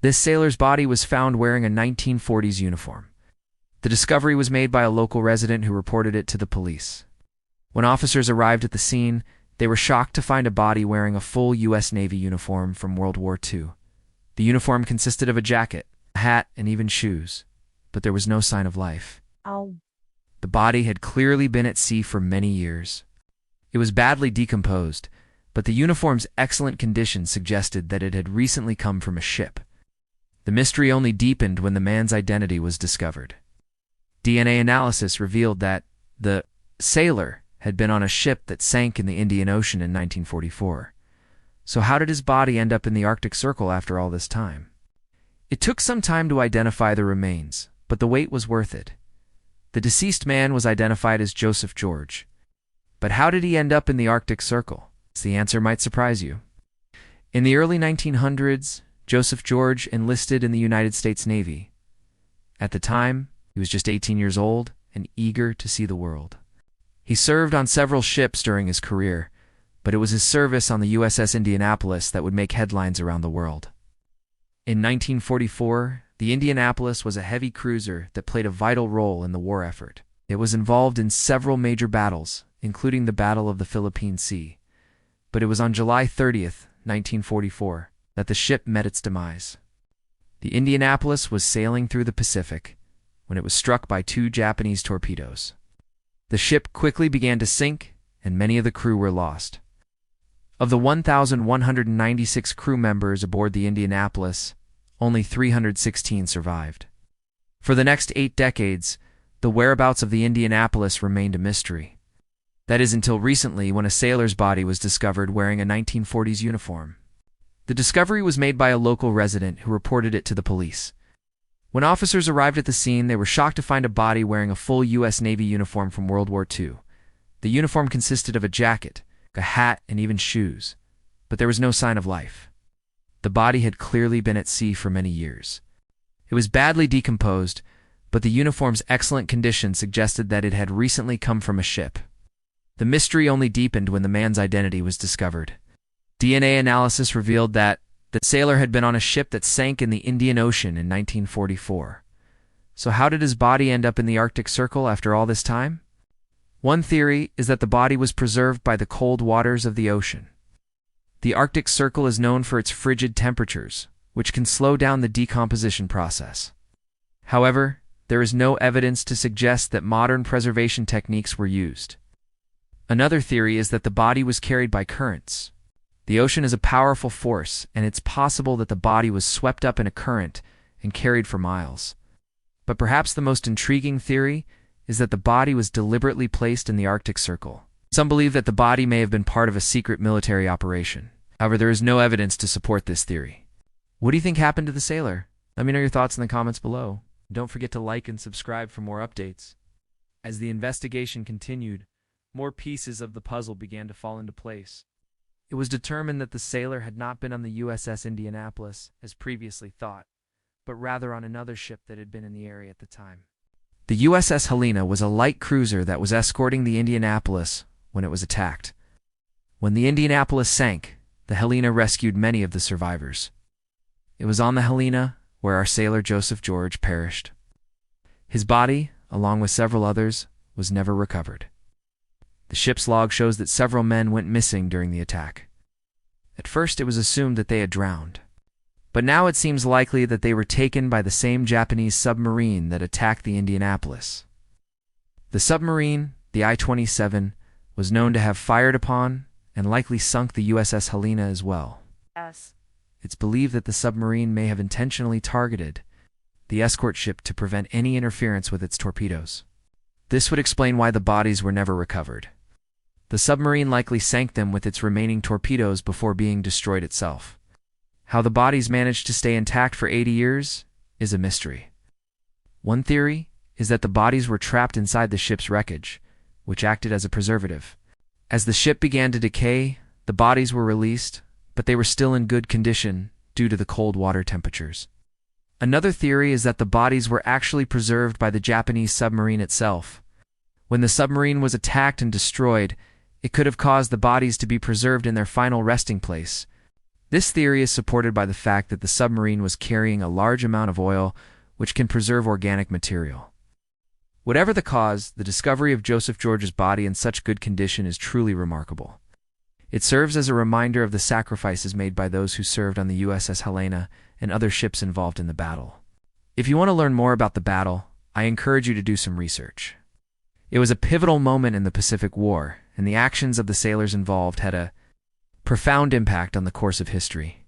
This sailor's body was found wearing a 1940s uniform. The discovery was made by a local resident who reported it to the police. When officers arrived at the scene, they were shocked to find a body wearing a full U.S. Navy uniform from World War II. The uniform consisted of a jacket, a hat, and even shoes, but there was no sign of life. Ow. The body had clearly been at sea for many years. It was badly decomposed, but the uniform's excellent condition suggested that it had recently come from a ship. The mystery only deepened when the man's identity was discovered. DNA analysis revealed that the sailor had been on a ship that sank in the Indian Ocean in 1944. So how did his body end up in the Arctic Circle after all this time? It took some time to identify the remains, but the wait was worth it. The deceased man was identified as Joseph George. But how did he end up in the Arctic Circle? The answer might surprise you. In the early 1900s, Joseph George enlisted in the United States Navy. At the time, he was just 18 years old and eager to see the world. He served on several ships during his career, but it was his service on the USS Indianapolis that would make headlines around the world. In 1944, the Indianapolis was a heavy cruiser that played a vital role in the war effort. It was involved in several major battles, including the Battle of the Philippine Sea. But it was on July 30th, 1944, that the ship met its demise. The Indianapolis was sailing through the Pacific when it was struck by 2 Japanese torpedoes. The ship quickly began to sink, and many of the crew were lost. Of the 1,196 crew members aboard the Indianapolis, only 316 survived. For the next 8 decades, the whereabouts of the Indianapolis remained a mystery. That is until recently, when a sailor's body was discovered wearing a 1940s uniform. The discovery was made by a local resident who reported it to the police. When officers arrived at the scene, they were shocked to find a body wearing a full U.S. Navy uniform from World War II. The uniform consisted of a jacket, a hat, and even shoes, but there was no sign of life. The body had clearly been at sea for many years. It was badly decomposed, but the uniform's excellent condition suggested that it had recently come from a ship. The mystery only deepened when the man's identity was discovered. DNA analysis revealed that the sailor had been on a ship that sank in the Indian Ocean in 1944. So how did his body end up in the Arctic Circle after all this time? One theory is that the body was preserved by the cold waters of the ocean. The Arctic Circle is known for its frigid temperatures, which can slow down the decomposition process. However, there is no evidence to suggest that modern preservation techniques were used. Another theory is that the body was carried by currents. The ocean is a powerful force, and it's possible that the body was swept up in a current and carried for miles. But perhaps the most intriguing theory is that the body was deliberately placed in the Arctic Circle. Some believe that the body may have been part of a secret military operation. However, there is no evidence to support this theory. What do you think happened to the sailor? Let me know your thoughts in the comments below. Don't forget to like and subscribe for more updates. As the investigation continued, more pieces of the puzzle began to fall into place. It was determined that the sailor had not been on the USS Indianapolis, as previously thought, but rather on another ship that had been in the area at the time. The USS Helena was a light cruiser that was escorting the Indianapolis when it was attacked. When the Indianapolis sank, the Helena rescued many of the survivors. It was on the Helena where our sailor Joseph George perished. His body, along with several others, was never recovered. The ship's log shows that several men went missing during the attack. At first, it was assumed that they had drowned, but now it seems likely that they were taken by the same Japanese submarine that attacked the Indianapolis. The submarine, the I-27, was known to have fired upon and likely sunk the USS Helena as well. Yes. It's believed that the submarine may have intentionally targeted the escort ship to prevent any interference with its torpedoes. This would explain why the bodies were never recovered. The submarine likely sank them with its remaining torpedoes before being destroyed itself. How the bodies managed to stay intact for 80 years is a mystery. One theory is that the bodies were trapped inside the ship's wreckage, which acted as a preservative. As the ship began to decay, the bodies were released, but they were still in good condition due to the cold water temperatures. Another theory is that the bodies were actually preserved by the Japanese submarine itself. When the submarine was attacked and destroyed, it could have caused the bodies to be preserved in their final resting place, This theory is supported by the fact that the submarine was carrying a large amount of oil, which can preserve organic material. Whatever the cause, the discovery of Joseph George's body in such good condition is truly remarkable. It serves as a reminder of the sacrifices made by those who served on the USS Helena and other ships involved in the battle. If you want to learn more about the battle, I encourage you to do some research. It was a pivotal moment in the Pacific War, and the actions of the sailors involved had a profound impact on the course of history.